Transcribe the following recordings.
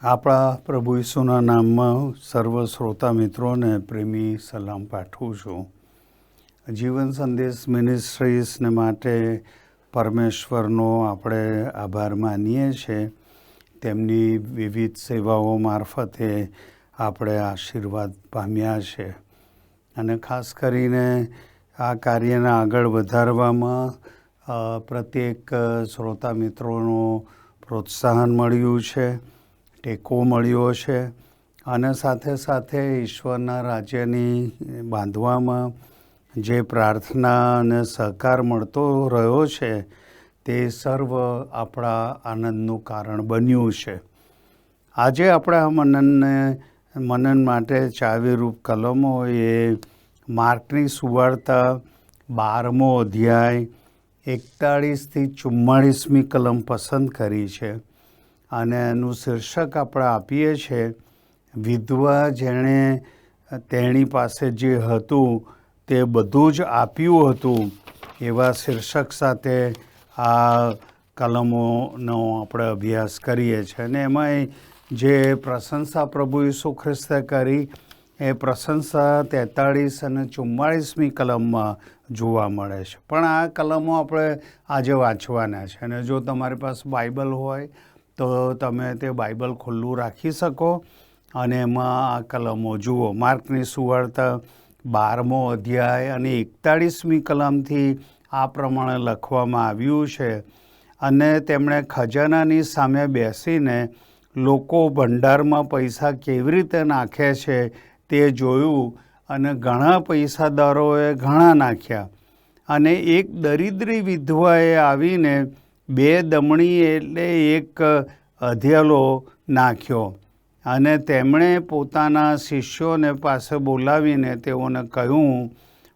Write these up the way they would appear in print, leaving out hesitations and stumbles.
આપણા પ્રભુ ઈસુના નામમાં સર્વ શ્રોતા મિત્રોને પ્રેમી સલામ પાઠવું છું. જીવન સંદેશ મિનિસ્ટ્રીઝને માટે પરમેશ્વરનો આપણે આભાર માનીએ છીએ. તેમની વિવિધ સેવાઓ મારફતે આપણે આશીર્વાદ પામ્યા છે અને ખાસ કરીને આ કાર્યને આગળ વધારવામાં પ્રત્યેક શ્રોતા મિત્રોનું પ્રોત્સાહન મળ્યું છે, ટેકો મળ્યો છે અને સાથે સાથે ઈશ્વરના રાજ્યની બાંધવામાં જે પ્રાર્થના અને સહકાર મળતો રહ્યો છે તે સર્વ આપણા આનંદનું કારણ બન્યું છે. આજે આપણા મનન માટે ચાવીરૂપ કલમો એ માર્કની સુવાર્તા 12મો અધ્યાય 41થી 44મી કલમ પસંદ કરી છે અને એનું શીર્ષક આપણે આપીએ છીએ વિધવા જેણે તેણી પાસે જે હતું તે બધું જ આપ્યું હતું. એવા શીર્ષક સાથે આ કલમોનો આપણે અભ્યાસ કરીએ છીએ અને એમાંય જે પ્રશંસા પ્રભુ ઈસુ ખ્રિસ્તે કરી એ પ્રશંસા 43 અને 44મી કલમમાં જોવા મળે છે. પણ આ કલમો આપણે આજે વાંચવાના છે અને જો તમારી પાસે બાઇબલ હોય તો તમે તે બાઇબલ ખુલ્લું રાખી શકો અને એમાં આ કલમો જુઓ. માર્કની સુવાર્તા 12મો અધ્યાય અને 41મી કલમથી આ પ્રમાણે લખવામાં આવ્યું છે. અને તેમણે ખજાનાની સામે બેસીને લોકો ભંડારમાં પૈસા કેવી રીતે નાખે છે તે જોયું અને ઘણા પૈસાદારોએ ઘણા નાખ્યા. અને એક દરિદ્રી વિધવાએ આવીને 2 દમણી એટલે એક અધેલો નાખ્યો અને તેમણે પોતાના શિષ્યોને પાસે બોલાવીને તેઓને કહ્યું,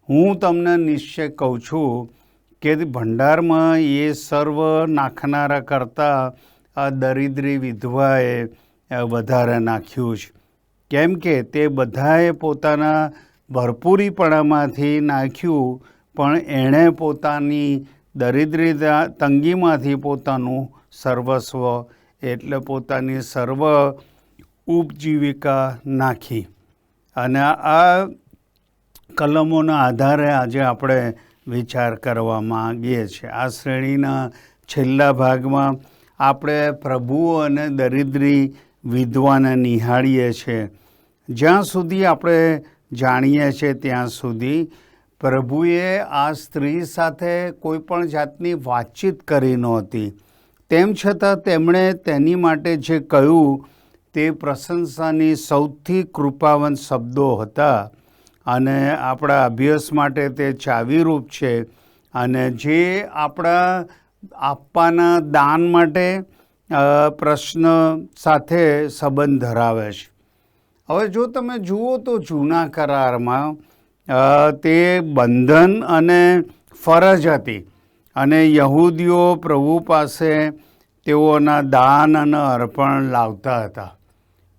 હું તમને નિશ્ચય કહું છું કે ભંડારમાં એ સર્વ નાખનારા કરતાં આ દરિદ્રી વિધવાએ વધારે નાખ્યું છે. કેમ કે તે બધાએ પોતાના ભરપૂરીપણામાંથી નાખ્યું, પણ એણે પોતાની દરિદ્રી તંગીમાંથી પોતાનું સર્વસ્વ એટલે પોતાની સર્વ ઉપજીવિકા નાખી. અને આ કલમોના આધારે આજે આપણે વિચાર કરવા માંગીએ છીએ. આ શ્રેણીના છેલ્લા ભાગમાં આપણે પ્રભુ અને દરિદ્રી વિધવાને નિહાળીએ છીએ. જ્યાં સુધી આપણે જાણીએ છીએ ત્યાં સુધી પ્રભુએ આ સ્ત્રી સાથે કોઈ પણ જાતની વાતચીત કરી નહોતી. તેમ છતાં તેમણે તેની માટે જે કહ્યું તે પ્રશંસાની સૌથી કૃપાવંત શબ્દો હતા અને આપણા અભ્યાસ માટે તે ચાવીરૂપ છે અને જે આપણા આપવાના દાન માટે પ્રશ્ન સાથે સંબંધ ધરાવે છે. હવે જો તમે જુઓ તો જૂના કરારમાં તે બંધન અને ફરજ હતી અને યહૂદીઓ પ્રભુ પાસે તેઓના દાન અને અર્પણ લાવતા હતા.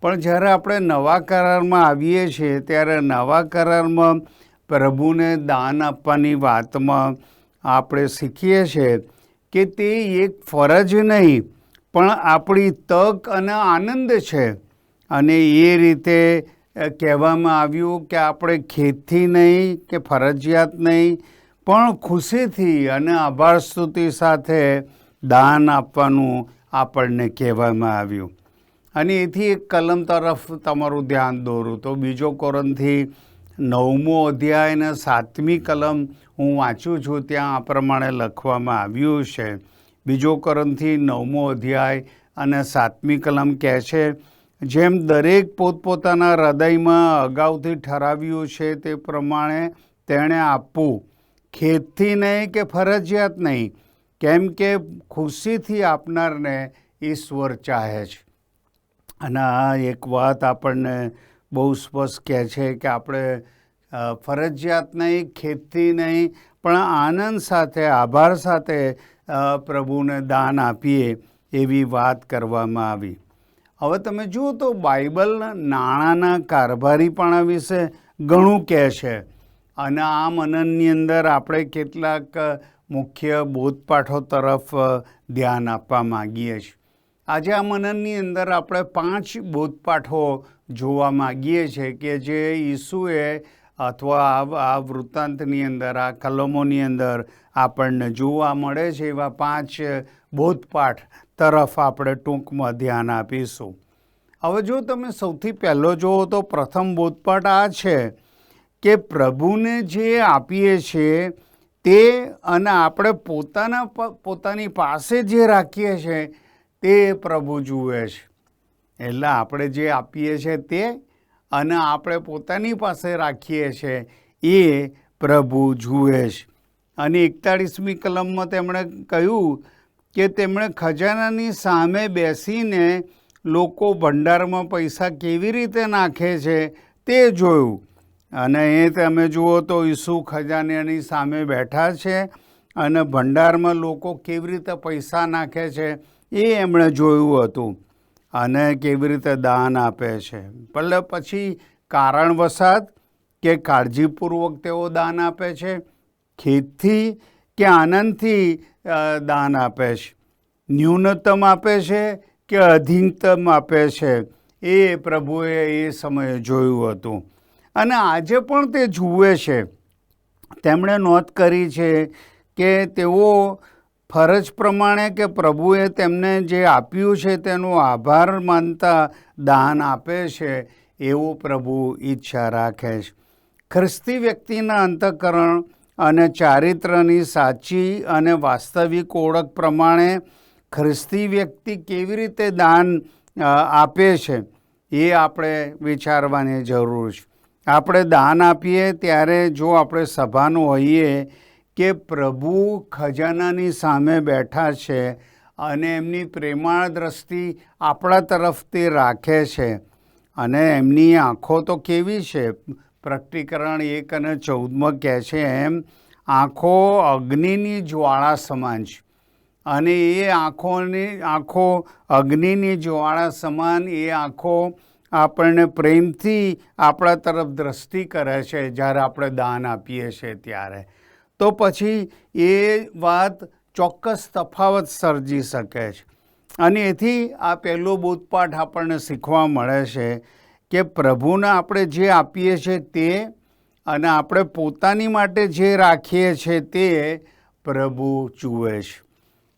પણ જ્યારે આપણે નવા કરારમાં આવીએ છીએ ત્યારે નવા કરારમાં પ્રભુને દાન આપવાની વાતમાં આપણે શીખીએ છીએ કે તે એક ફરજ નહીં પણ આપણી તક અને આનંદ છે. અને એ રીતે કહેવામાં આવ્યું કે આપણે ખેદથી નહીં કે ફરજિયાત નહીં પણ ખુશીથી અને આભાર સ્તુતિ સાથે દાન આપવાનું આપણને કહેવામાં આવ્યું. અને એથી એક કલમ તરફ તમારું ધ્યાન દોરું તો 2 કોરિન્થી 9મો અધ્યાય અને 7મી કલમ હું વાંચું છું. ત્યાં આ પ્રમાણે લખવામાં આવ્યું છે. 2 કોરિન્થી 9મો અધ્યાય અને 7મી કલમ કહે છે, જેમ દરેક પોતપોતાના હૃદયમાં અગાઉથી ઠરાવ્યું છે તે પ્રમાણે તેણે આપવું, ખેદથી નહીં કે ફરજિયાત નહીં, કેમ કે ખુશીથી આપનારને ઈશ્વર ચાહે છે. અને આ એક વાત આપણને બહુ સ્પષ્ટ કહે છે કે આપણે ફરજિયાત નહીં, ખેદથી નહીં પણ આનંદ સાથે આભાર સાથે પ્રભુને દાન આપીએ એવી વાત કરવામાં આવી. હવે તમે જુઓ તો બાઇબલ નાણાંના કારભારીપણા વિશે ઘણું કહે છે અને આ મનનની અંદર આપણે કેટલાક મુખ્ય બોધપાઠો તરફ ધ્યાન આપવા માગીએ છીએ. આજે આ મનનની અંદર આપણે 5 બોધપાઠો જોવા માગીએ છીએ કે જે ઈસુએ અથવા આ વૃત્તાંતની અંદર, આ કલમોની અંદર આપણને જોવા મળે છે. એવા 5 બોધપાઠ તરફ આપણે ટૂંકમાં ધ્યાન આપીશું. હવે જો તમે સૌથી પહેલો જુઓ તો પ્રથમ બોધપાઠ આ છે કે પ્રભુને જે આપીએ છીએ તે અને આપણે પોતાની પાસે જે રાખીએ છીએ તે પ્રભુ જુએ છે. એટલે આપણે જે આપીએ છીએ તે અને આપણે પોતાની પાસે રાખીએ છીએ એ પ્રભુ જુએ છે. અને 41મી કલમમાં તેમણે કહ્યું કે તેમણે ખજાનાની સામે બેસીને લોકો ભંડારમાં પૈસા કેવી રીતે નાખે છે તે જોયું. અને એ તમે જુઓ તો ઈસુ ખજાનાની સામે બેઠા છે અને ભંડારમાં લોકો કેવી રીતે પૈસા નાખે છે એ એમણે જોયું હતું અને કેવી રીતે દાન આપે છે. ભલે પછી કારણવશાત કે કાળજીપૂર્વક તેઓ દાન આપે છે, ખેદથી કે આનંદથી દાન આપે છે, ન્યૂનતમ આપે છે કે અધિકતમ આપે છે, એ પ્રભુએ એ સમયે જોયું હતું અને આજે પણ તે જુએ છે. તેમણે નોંધ કરી છે કે તેઓ ફરજ પ્રમાણે કે પ્રભુએ તેમને જે આપ્યું છે તેનો આભાર માનતા દાન આપે છે એવું પ્રભુ ઈચ્છા રાખે છે. ખ્રિસ્તી વ્યક્તિના અંતઃકરણ અને ચારિત્રની સાચી અને વાસ્તવિક ઓળખ પ્રમાણે ખ્રિસ્તી વ્યક્તિ કેવી રીતે દાન આપે છે એ આપણે વિચારવાની જરૂર છે. આપણે દાન આપીએ ત્યારે જો આપણે સભાનું હોઈએ કે પ્રભુ ખજાનાની સામે બેઠા છે અને એમની પ્રેમાળ દ્રષ્ટિ આપણા તરફ તે રાખે છે અને એમની આંખો તો કેવી છે, પ્રકટીકરણ 1:14 કહે છે એમ આંખો અગ્નિની જ્વાળા સમાન છે. અને એ આંખો અગ્નિની જ્વાળા સમાન, એ આંખો આપણને પ્રેમથી આપણા તરફ દ્રષ્ટિ કરે છે જ્યારે આપણે દાન આપીએ છીએ ત્યારે. તો પછી એ વાત ચોક્કસ તફાવત સર્જી શકે છે. અને એથી આ પહેલો બોધપાઠ આપણને શીખવા મળે છે કે પ્રભુને આપણે જે આપીએ છીએ તે અને આપણે પોતાની માટે જે રાખીએ છીએ તે પ્રભુ જુએ છે.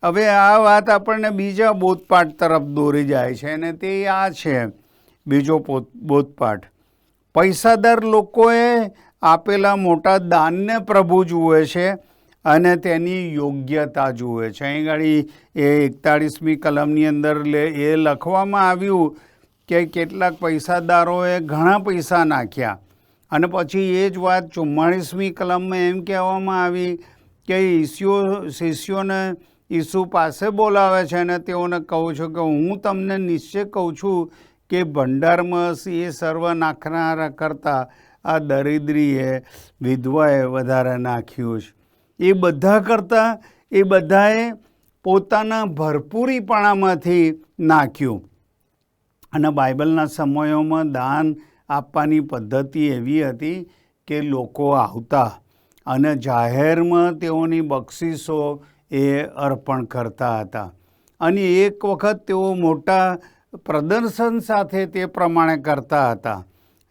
હવે આ વાત આપણને બીજા બોધપાઠ તરફ દોરી જાય છે અને તે આ છે બીજો બોધપાઠ. પૈસાદાર લોકોએ આપેલા મોટા દાનને પ્રભુ જુએ છે અને તેની યોગ્યતા જુએ છે. અહીં ગાડી એ 41મી કલમની અંદર એ લખવામાં આવ્યું કે કેટલાક પૈસાદારોએ ઘણા પૈસા નાખ્યા અને પછી એ જ વાત 44મી કલમમાં એમ કહેવામાં આવી કે શિષ્યોને ઈસુ પાસે બોલાવે છે અને તેઓને કહું છું કે હું તમને નિશ્ચય કહું છું કે ભંડારમાં એ સર્વ નાખનારા કરતાં આ દરિદ્રીએ વિધવાએ વધારે નાખ્યું છે. એ બધા કરતાં એ બધાએ પોતાના ભરપૂરીપણામાંથી નાખ્યું. અને બાઇબલના સમયોમાં દાન આપવાની પદ્ધતિ એવી હતી કે લોકો આવતા અને જાહેરમાં તેઓની બક્ષિસો એ અર્પણ કરતા હતા અને એક વખત તેઓ મોટા પ્રદર્શન સાથે તે પ્રમાણે કરતા હતા.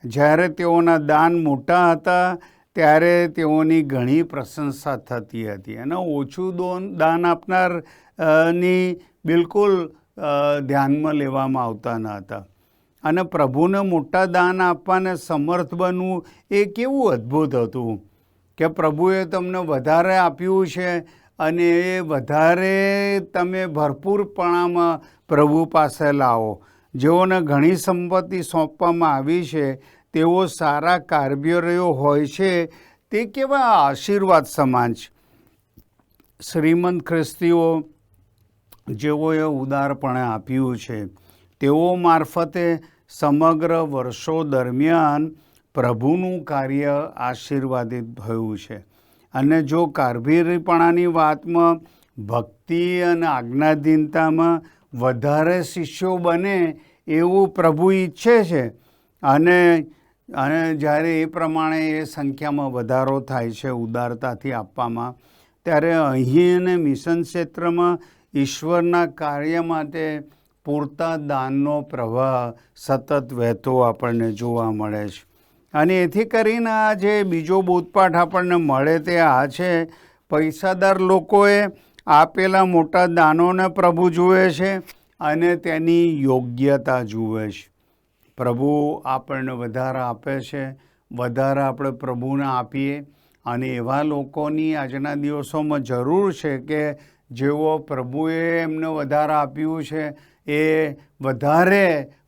જ્યારે તેઓના દાન મોટા હતા ત્યારે તેઓની ઘણી પ્રશંસા થતી હતી અને ઓછું દાન આપનારની બિલકુલ ધ્યાનમાં લેવામાં આવતા ન હતા. અને પ્રભુને મોટા દાન આપવાને સમર્થ બનવું એ કેવું અદ્ભુત હતું કે પ્રભુએ તમને વધારે આપ્યું છે અને એ વધારે તમે ભરપૂરપણામાં પ્રભુ પાસે લાવો. જેઓને ઘણી સંપત્તિ સોંપવામાં આવી છે તેઓ સારા કારભારીઓ હોય છે તે કેવા આશીર્વાદ સમાન છે. શ્રીમંત ખ્રિસ્તીઓ જેઓએ ઉદારપણે આપ્યું છે તેઓ મારફતે સમગ્ર વર્ષો દરમિયાન પ્રભુનું કાર્ય આશીર્વાદિત થયું છે. અને જો કારભારીપણાની વાતમાં ભક્તિ અને આજ્ઞાધીનતામાં વધારે શિષ્યો બને એવું પ્રભુ ઈચ્છે છે અને જ્યારે એ પ્રમાણે એ સંખ્યામાં વધારો થાય છે ઉદારતાથી આપવામાં, ત્યારે અહીં અને મિશન ક્ષેત્રમાં ઈશ્વરના કાર્ય માટે પૂરતા દાનનો પ્રવાહ સતત વહેતો આપણને જોવા મળે છે. અને એથી કરીને આ જે બીજો બોધપાઠ આપણને મળે તે આ છે, પૈસાદાર લોકોએ આપેલા મોટા દાનોને પ્રભુ જુએ છે અને તેની યોગ્યતા જુએ છે. પ્રભુ આપણને વધારે આપે છે, વધારે આપણે પ્રભુને આપીએ. અને એવા લોકોની આજના દિવસોમાં જરૂર છે કે જેઓ પ્રભુએ એમને વધારે આપ્યું છે એ વધારે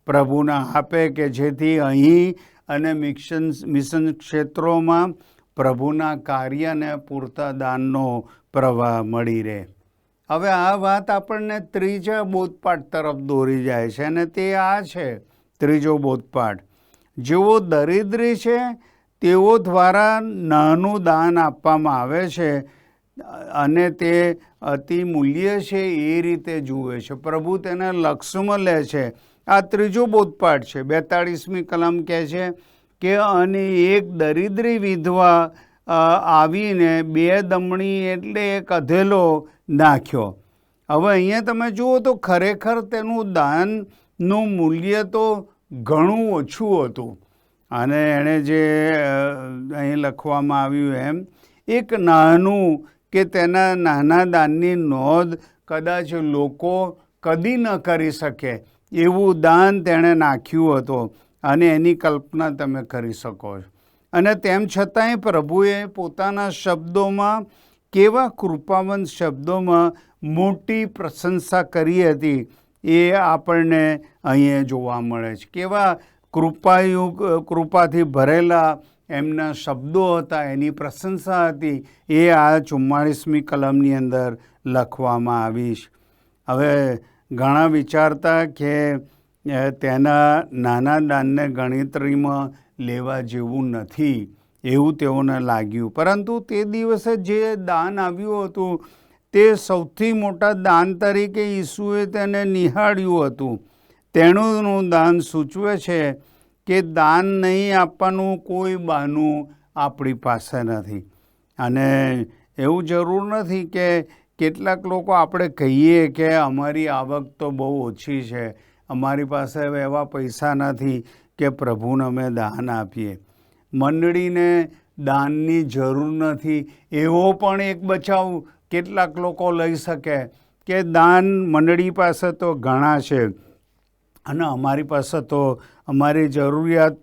પ્રભુને આપે, કે જેથી અહીં અને મિશન ક્ષેત્રોમાં પ્રભુના કાર્યને પૂરતા દાનનો પ્રવાહ મળી રહે. હવે આ વાત આપણને ત્રીજા બોધપાઠ તરફ દોરી જાય છે, અને તે આ છે ત્રીજો બોધપાઠ, જેઓ દરિદ્રી છે તેઓ દ્વારા નાનું દાન આપવામાં આવે છે અને તે અતિ મૂલ્ય છે એ રીતે જુએ છે. પ્રભુ તેને લક્ષમાં લે છે. આ ત્રીજો બોધપાઠ છે. 42મી કલમ કહે છે કે અને એક દરિદ્રી વિધવા આવીને 2 દમણી એટલે એક અધેલો નાખ્યો. હવે અહીંયા તમે જુઓ તો ખરેખર તેનું દાનનું મૂલ્ય તો ઘણું ઓછું હતું. અને એણે જે અહીં લખવામાં આવ્યું એમ એક નાનું, કે તેના નાના દાનની નોંધ કદાચ લોકો કદી ન કરી શકે એવું દાન તેણે નાખ્યું હતું. અને એની કલ્પના તમે કરી શકો છો. અને તેમ છતાંય પ્રભુએ પોતાના શબ્દોમાં, કેવા કૃપાવંત શબ્દોમાં મોટી પ્રશંસા કરી હતી એ આપણને અહીંયા જોવા મળે છે. કેવા કૃપાથી ભરેલા એમના શબ્દો હતા, એની પ્રશંસા હતી, એ આ 44મી કલમની અંદર લખવામાં આવી છે. હવે ઘણા વિચારતા કે તેના નાના દાનને ગણતરીમાં લેવા જેવું નથી એવું તેઓને લાગ્યું. પરંતુ તે દિવસે જે દાન આવ્યું હતું તે સૌથી મોટા દાન તરીકે ઈસુએ તેને નિહાળ્યું હતું. તેનું દાન સૂચવે છે કે દાન નહીં આપવાનું કોઈ બહાનું આપણી પાસે નથી. અને એવું જરૂર નથી કે કેટલાક લોકો આપણે કહીએ કે અમારી આવક તો બહુ ઓછી છે, અમારી પાસે એવા પૈસા નથી કે પ્રભુને અમે દાન આપીએ. મંડળીને દાનની જરૂર નથી એવો પણ એક બચાવ કેટલાક લોકો લઈ શકે કે દાન મંડળી પાસે તો ઘણા છે અને અમારી પાસે તો અમારી જરૂરિયાત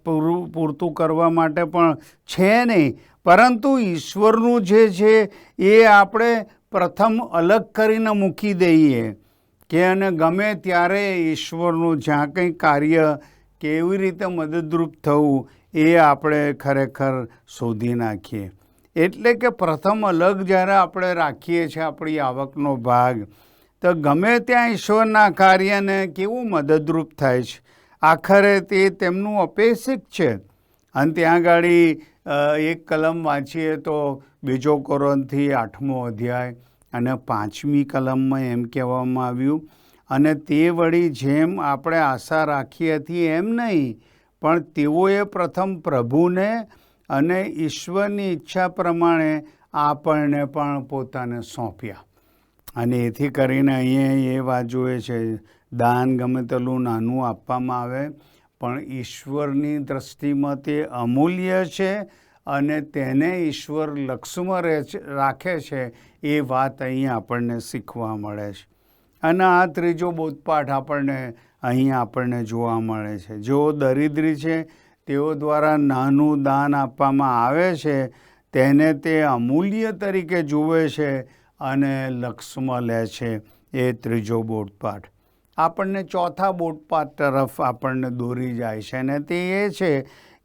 પૂરતું કરવા માટે પણ છે નહીં. પરંતુ ઈશ્વરનું જે છે એ આપણે પ્રથમ અલગ કરીને મૂકી દઈએ કે અને ગમે ત્યારે ઈશ્વરનું જ્યાં કંઈ કાર્ય કેવી રીતે મદદરૂપ થવું એ આપણે ખરેખર શોધી નાખીએ. એટલે કે પ્રથમ અલગ જ્યારે આપણે રાખીએ છીએ આપણી આવકનો ભાગ, તો ગમે ત્યાં ઈશ્વરના કાર્યને કેવું મદદરૂપ થાય છે. આખરે તે તેમનું અપેક્ષિત છે. અને ત્યાં ગાડી એક કલમ વાંચીએ તો 2 કોરિન્થી 8મો અધ્યાય અને 5મી કલમમાં એમ કહેવામાં આવ્યું, અને તે વળી જેમ આપણે આશા રાખી હતી એમ નહીં, પણ તેઓએ પ્રથમ પ્રભુને અને ઈશ્વરની ઈચ્છા પ્રમાણે આપણને પણ પોતાને સોંપ્યા. અને એથી કરીને અહીંયા એ વાત જોઈએ છે, દાન ગમે તેટલું નાનું આપવામાં આવે પણ ઈશ્વરની દૃષ્ટિમાં તે અમૂલ્ય છે અને તેને ઈશ્વર લક્ષમાં રાખે છે. એ વાત અહીં આપણને શીખવા મળે છે. અને આ ત્રીજો બોધપાઠ આપણને જોવા મળે છે. જેઓ દરિદ્રી છે તેઓ દ્વારા નાનું દાન આપવામાં આવે છે તેને તે અમૂલ્ય તરીકે જુએ છે અને લક્ષમાં લે છે. એ ત્રીજો બોધપાઠ આપણને ચોથા બોધપાઠ તરફ આપણને દોરી જાય છે, અને તે એ છે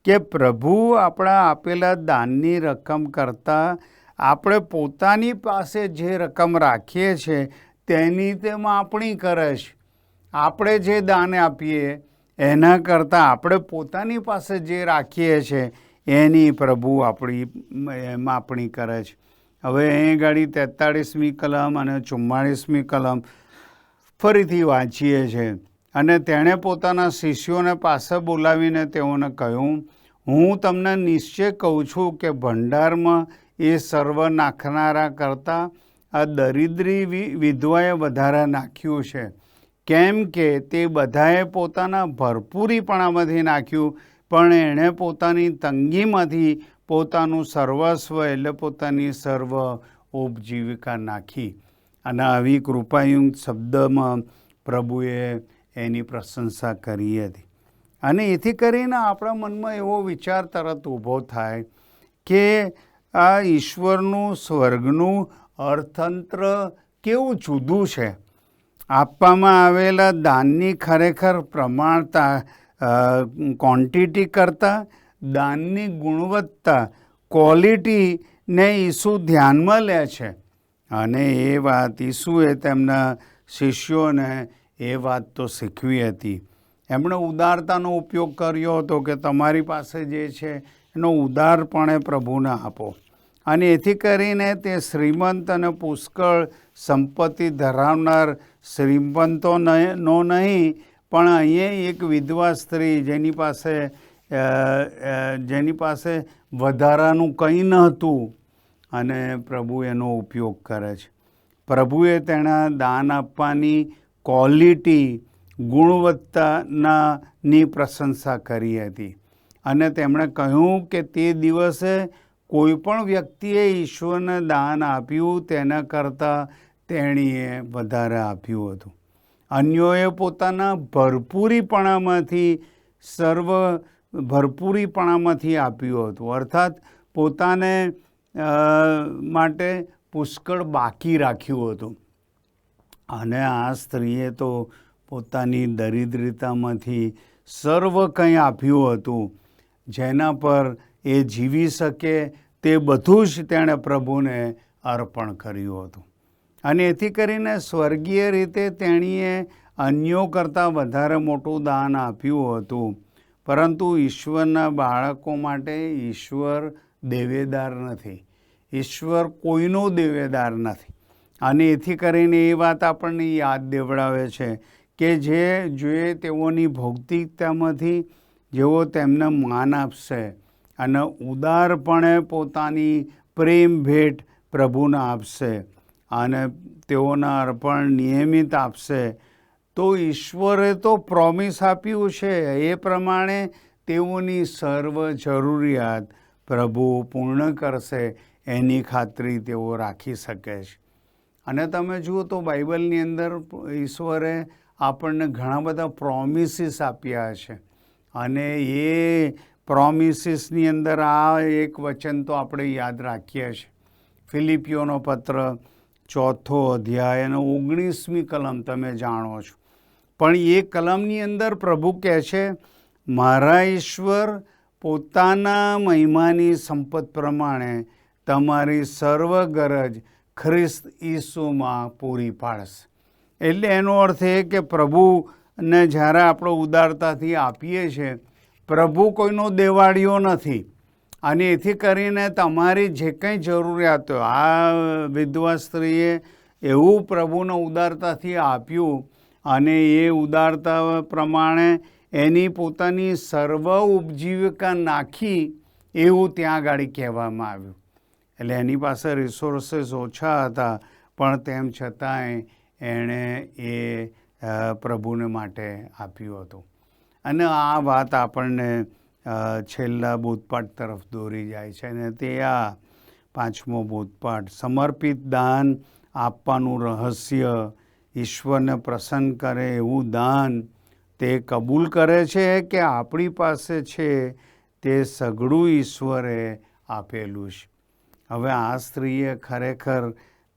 કે પ્રભુ આપણા આપેલા દાનની રકમ કરતાં આપણે પોતાની પાસે જે રકમ રાખીએ છીએ તેની તે માપણી કરે છે. આપણે જે દાન આપીએ એના કરતાં આપણે પોતાની પાસે જે રાખીએ છીએ એની પ્રભુ આપણી માપણી કરે છે. હવે અહીં ગાડી 43મી કલમ અને 44મી કલમ ફરીથી વાંચીએ છીએ. અને તેણે પોતાના શિષ્યોને પાસે બોલાવીને તેઓને કહ્યું, હું તમને નિશ્ચય કહું છું કે ભંડારમાં એ સર્વ નાખનારા કરતાં આ દરિદ્રી વિધવાએ વધારે નાખ્યું છે. કેમ કે તે બધાએ પોતાના ભરપૂરીપણામાંથી નાખ્યું, પણ એણે પોતાની તંગીમાંથી પોતાનું સર્વસ્વ એટલે પોતાની સર્વ ઉપજીવિકા નાખી. અને આવી કૃપાયુક્ત શબ્દમાં પ્રભુએ એની પ્રશંસા કરી હતી. અને એથી કરીને આપણા મનમાં એવો વિચાર તરત ઊભો થાય કે આ ઈશ્વરનું સ્વર્ગનું અર્થતંત્ર કેવું જુદું છે. આપવામાં આવેલા દાનની ખરેખર પ્રમાણતા ક્વોન્ટિટી કરતાં દાનની ગુણવત્તા ક્વોલિટીને ઈસુ ધ્યાનમાં લે છે. અને એ વાત ઈસુએ તેમના શિષ્યોને એ વાત તો શીખવી હતી. એમણે ઉદારતાનો ઉપયોગ કર્યો હતો કે તમારી પાસે જે છે એનો ઉદારપણે પ્રભુને આપો. અને એથી કરીને તે શ્રીમંત અને પુષ્કળ સંપત્તિ ધરાવનાર શ્રીમંતોનો નહીં, પણ અહીંયા એક વિધવા સ્ત્રી જેની પાસે વધારાનું કંઈ ન હતું, અને પ્રભુ એનો ઉપયોગ કરે છે. પ્રભુએ તેના દાન આપવાની ક્વોલિટી ગુણવત્તાની પ્રશંસા કરી હતી. અને તેમણે કહ્યું કે તે દિવસે કોઈ પણ વ્યક્તિએ ઈશ્વરને દાન આપ્યું તેના કરતાં તેણીએ વધારે આપ્યું હતું. અન્યોએ પોતાના ભરપૂરીપણામાંથી આપ્યું હતું, અર્થાત પોતાને માટે પુષ્કળ બાકી રાખ્યું હતું. અને આ સ્ત્રીએ તો પોતાની દરિદ્રતામાંથી સર્વ કંઈ આપ્યું હતું. જેના પર એ જીવી શકે તે બધું જ તેણે પ્રભુને અર્પણ કર્યું હતું. અને એથી કરીને સ્વર્ગીય રીતે તેણીએ અન્યો કરતાં વધારે મોટું દાન આપ્યું હતું. પરંતુ ઈશ્વરના બાળકો માટે ઈશ્વર દેવેદાર નથી. ઈશ્વર કોઈનો દેવેદાર નથી. અને એથી કરીને એ વાત આપણને યાદ દેવડાવે છે કે જે તેઓની ભૌતિકતામાંથી જેઓ તેમને માન આપશે અને ઉદારપણે પોતાની પ્રેમ ભેટ પ્રભુને આપશે અને તેઓના અર્પણ નિયમિત આપશે, તો ઈશ્વરે તો પ્રોમિસ આપ્યું છે એ પ્રમાણે તેઓની સર્વ જરૂરિયાત પ્રભુ પૂર્ણ કરશે એની ખાતરી તેઓ રાખી શકે છે. અને તમે જુઓ તો બાઇબલની અંદર ઈશ્વરે આપણને ઘણા બધા પ્રોમિસીસ આપ્યા છે. અને એ પ્રોમિસીસની અંદર આ એક વચન તો આપણે યાદ રાખીએ છીએ. ફિલિપિયોનો પત્ર 4 અધ્યાય અને 19મી કલમ તમે જાણો છો. પણ એ કલમની અંદર પ્રભુ કહે છે, મારા ઈશ્વર પોતાના મહિમાની સંપત પ્રમાણે તમારી સર્વ ગરજ ખ્રિસ્ત ઈસુમાં પૂરી પાડશે. એટલે એનો અર્થ એ કે પ્રભુને જ્યારે આપણે ઉદારતાથી આપીએ છીએ, પ્રભુ કોઈનો દેવાળીઓ નથી. અને એથી કરીને તમારી જે કંઈ જરૂરિયાત હોય, આ વિધવા સ્ત્રીએ એવું પ્રભુને ઉદારતાથી આપ્યું અને એ ઉદારતા પ્રમાણે એની પોતાની સર્વ ઉપજીવિકા નાખી એવું ત્યાં આગળ કહેવામાં આવ્યું. એટલે એની પાસે રિસોર્સિસ ઓછા હતા, પણ તેમ છતાંય એણે એ પ્રભુને માટે આપ્યું હતું. અને આ વાત આપણને છેલ્લા બોધપાઠ તરફ દોરી જાય છે. અને તે આ 5મો બોધપાઠ, સમર્પિત દાન આપવાનું રહસ્ય. ઈશ્વરને પ્રસન્ન કરે એવું દાન તે કબૂલ કરે છે કે આપણી પાસે છે તે સઘળું ઈશ્વરે આપેલું છે. હવે આ સ્ત્રીએ ખરેખર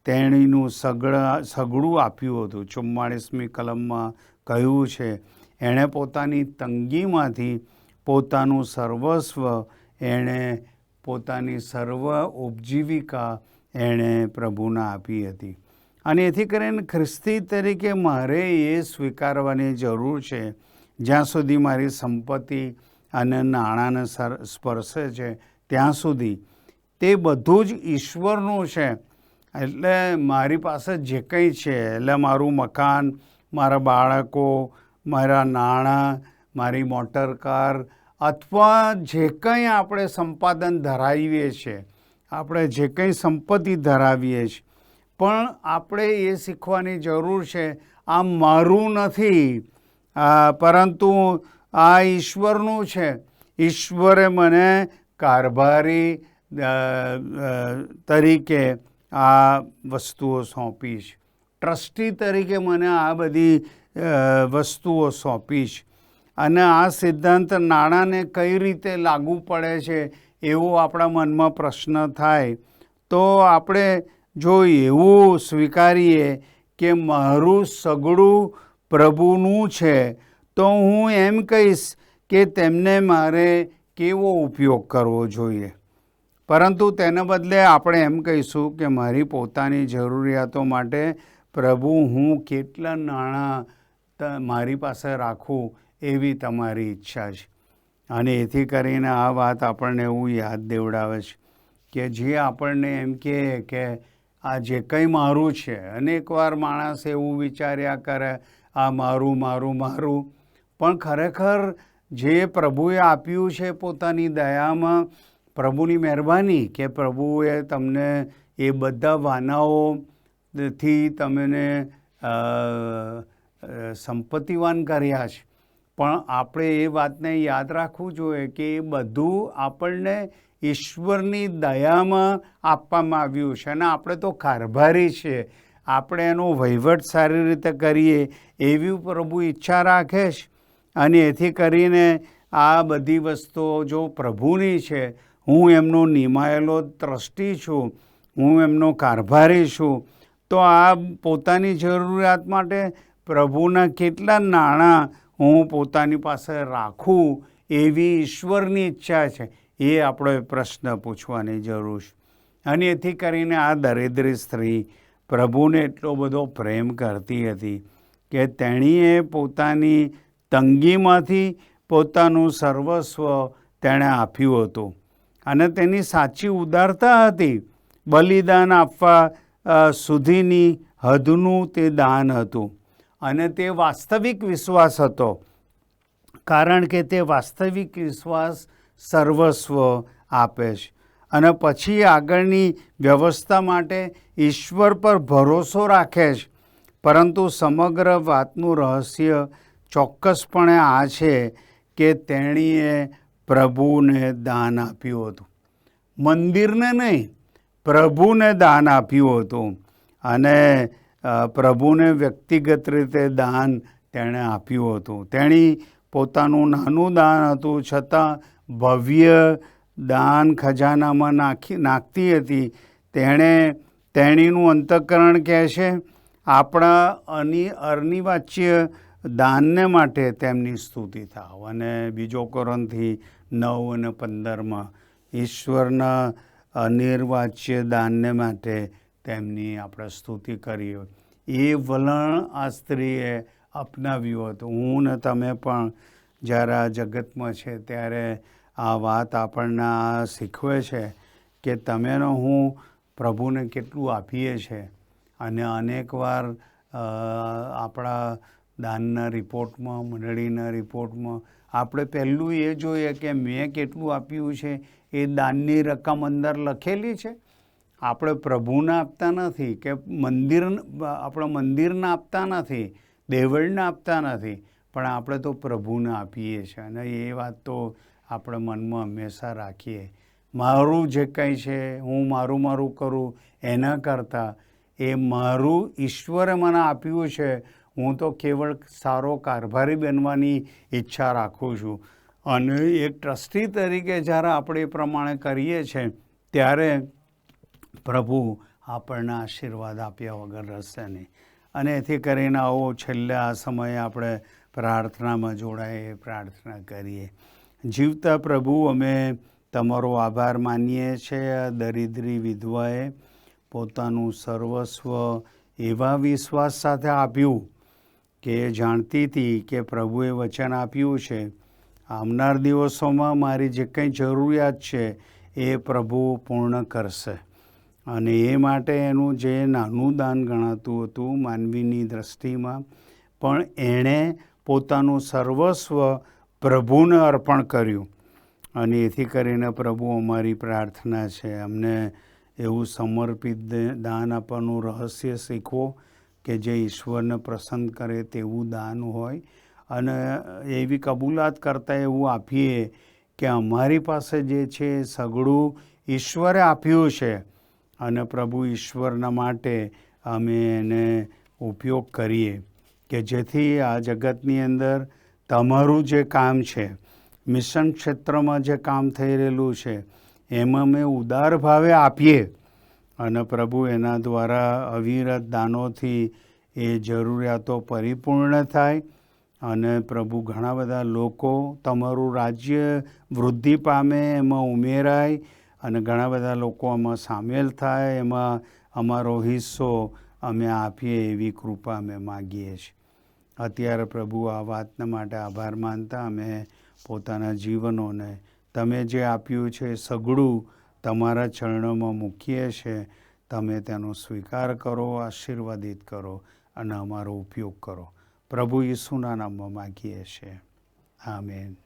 તેણીનું સઘળું આપ્યું હતું. 44મી કલમમાં કહ્યું છે, એણે પોતાની તંગીમાંથી પોતાનું સર્વસ્વ, એણે પોતાની સર્વ ઉપજીવિકા એણે પ્રભુને આપી હતી. અને એથી કરીને ખ્રિસ્તી તરીકે મારે એ સ્વીકારવાની જરૂર છે, જ્યાં સુધી મારી સંપત્તિ અને નાણાંને સ્પર્શે છે ત્યાં સુધી તે બધું જ ઈશ્વરનું છે. એટલે મારી પાસે જે કંઈ છે, એટલે મારું મકાન, મારા બાળકો, મારા નાણાં, મારી મોટર કાર, અથવા જે કંઈ આપણે સંપાદન ધરાવીએ છીએ, આપણે જે કંઈ સંપત્તિ ધરાવીએ છીએ, પણ આપણે એ શીખવાની જરૂર છે આ મારું નથી, પરંતુ આ ઈશ્વરનું છે. ઈશ્વરે મને કારભારી તરીકે આ વસ્તુઓ સોંપી છે. ટ્રસ્ટી તરીકે મને આ બધી વસ્તુઓ સોંપી છે. અને આ સિદ્ધાંત નાણાંને કઈ રીતે લાગુ પડે છે એવો આપણા મનમાં પ્રશ્ન થાય. તો આપણે જો એવું સ્વીકારીએ કે મારું સગડું પ્રભુનું છે, તો હું એમ કહીશ કે તેમને મારે કેવો ઉપયોગ કરવો જોઈએ. પરંતુ તેને બદલે આપણે એમ કહીશું કે મારી પોતાની જરૂરિયાતો માટે પ્રભુ હું કેટલા નાણાં મારી પાસે રાખું એવી તમારી ઈચ્છા છે. અને એથી કરીને આ વાત આપણને એવું યાદ દેવડાવે છે કે જે આપણને એમ કહે કે આ જે કંઈ મારું છે, અનેકવાર માણસ એવું વિચાર્યા કરે આ મારું મારું મારું, પણ ખરેખર જે પ્રભુએ આપ્યું છે પોતાની દયામાં, પ્રભુની મહેરબાની કે પ્રભુએ તમને એ બધા વાનાઓથી તમને સંપત્તિવાન કર્યા છે. પણ આપણે એ વાતને યાદ રાખવું જોઈએ કે એ બધું આપણને ઈશ્વરની દયામાં આપવામાં આવ્યું છે. અને આપણે તો કારભારી છીએ, આપણે એનો વહીવટ સારી રીતે કરીએ એવી પ્રભુ ઈચ્છા રાખે છે. અને એથી કરીને આ બધી વસ્તુઓ જો પ્રભુની છે, હું એમનો નિમાયેલો ટ્રસ્ટી છું, હું એમનો કારભારી છું, તો આ પોતાની જરૂરિયાત માટે પ્રભુના કેટલા નાણાં હું પોતાની પાસે રાખું એવી ઈશ્વરની ઈચ્છા છે, એ આપણે પ્રશ્ન પૂછવાની જરૂર છે. અને એથી કરીને આ દરિદ્રી સ્ત્રી પ્રભુને એટલો બધો પ્રેમ કરતી હતી કે તેણીએ પોતાની તંગીમાંથી પોતાનું સર્વસ્વ તેણે આપ્યું હતું. અને તેની સાચી ઉદારતા હતી. બલિદાન આપવા સુધીની હદનું તે દાન હતું. અને તે વાસ્તવિક વિશ્વાસ હતો, કારણ કે તે વાસ્તવિક વિશ્વાસ સર્વસ્વ આપે છે. અને પછી આગળની વ્યવસ્થા માટે ઈશ્વર પર ભરોસો રાખે છે. પરંતુ સમગ્ર વાતનું રહસ્ય ચોક્કસપણે આ છે કે તેણીએ પ્રભુને દાન આપ્યું હતું. મંદિરને નહીં, પ્રભુને દાન આપ્યું હતું. અને પ્રભુને વ્યક્તિગત રીતે દાન તેણે આપ્યું હતું. તેણી પોતાનું નાનું દાન હતું છતાં ભવ્ય દાન ખજાનામાં નાખતી હતી. તેણીનું અંતઃકરણ કહે છે, આપણા અનિવાચ્ય દાનને માટે તેમની સ્તુતિ થાવ. અને 2 કોરિન્થી 9 અને 15 ઈશ્વરના અનિર્વાચ્ય દાનને માટે તેમની આપણે સ્તુતિ કરીએ. એ વલણ આ સ્ત્રીએ અપનાવ્યું હતું. હું ને તમે પણ જ્યારે આ જગતમાં છે ત્યારે આ વાત આપણને આ શીખવે છે કે તમે હું પ્રભુને કેટલું આપીએ છીએ. અને અનેકવાર આપણા દાનના રિપોર્ટમાં, મંડળીના રિપોર્ટમાં આપણે પહેલું એ જોઈએ કે મેં કેટલું આપ્યું છે. એ દાનની રકમ અંદર લખેલી છે. આપણે પ્રભુને આપતા નથી કે આપણા મંદિરને આપતા નથી, દેવળને આપતા નથી, પણ આપણે તો પ્રભુને આપીએ છીએ. અને એ વાત તો આપણે મનમાં હંમેશા રાખીએ. મારું જે કંઈ છે હું મારું કરું એના કરતાં એ મારું ઈશ્વરે મને આપ્યું છે, હું તો કેવળ સારો કારભારી બનવાની ઈચ્છા રાખું છું. અને એક ટ્રસ્ટી તરીકે જ્યારે આપણે એ પ્રમાણે કરીએ છીએ ત્યારે પ્રભુ આપણને આશીર્વાદ આપ્યા વગર રહેશે નહીં. અને એથી કરીને આવો છેલ્લે આ સમયે આપણે પ્રાર્થનામાં જોડાઈએ, પ્રાર્થના કરીએ. જીવતા પ્રભુ, અમે તમારો આભાર માનીએ છીએ. દરિદ્રી વિધવાએ પોતાનું સર્વસ્વ એવા વિશ્વાસ સાથે આપ્યું કે જાણતી હતી કે પ્રભુએ વચન આપ્યું છે, આવનાર દિવસોમાં મારી જે કંઈ જરૂરિયાત છે એ પ્રભુ પૂર્ણ કરશે. અને એ માટે એનું જે નાનું દાન ગણાતું હતું માનવીની દૃષ્ટિમાં, પણ એણે પોતાનું સર્વસ્વ પ્રભુને અર્પણ કર્યું. અને એથી કરીને પ્રભુ અમારી પ્રાર્થના છે, અમને એવું સમર્પિત દાન આપવાનું રહસ્ય શીખવો કે જે ઈશ્વરને પ્રસન્ન કરે તેવું દાન હોય, અને એવી કબૂલાત કરતાં એવું આપીએ કે અમારી પાસે જે છે એ સઘળું ઈશ્વરે આપ્યું છે, અને પ્રભુ ઈશ્વરના માટે અમે એને ઉપયોગ કરીએ, કે જેથી આ જગતની અંદર તમારું જે કામ છે, મિશન ક્ષેત્રમાં જે કામ થઈ રહેલું છે એમાં અમે ઉદાર ભાવે આપીએ, અને પ્રભુ એના દ્વારા અવિરત દાનોથી એ જરૂરિયાતો પરિપૂર્ણ થાય, અને પ્રભુ ઘણા બધા લોકો તમારું રાજ્ય વૃદ્ધિ પામે, એમાં ઉમેરાય, અને ઘણા બધા લોકો આમાં સામેલ થાય, એમાં અમારો હિસ્સો અમે આપીએ એવી કૃપા અમે માગીએ છીએ. અત્યારે પ્રભુ આ વાતના માટે આભાર માનતા અમે પોતાના જીવનોને તમે જે આપ્યું છે સઘળું તમારા ચરણોમાં મૂકીએ છીએ. તમે તેનો સ્વીકાર કરો, આશીર્વાદિત કરો અને અમારો ઉપયોગ કરો. પ્રભુ ઈસુના નામમાં માગીએ છીએ. આમેન.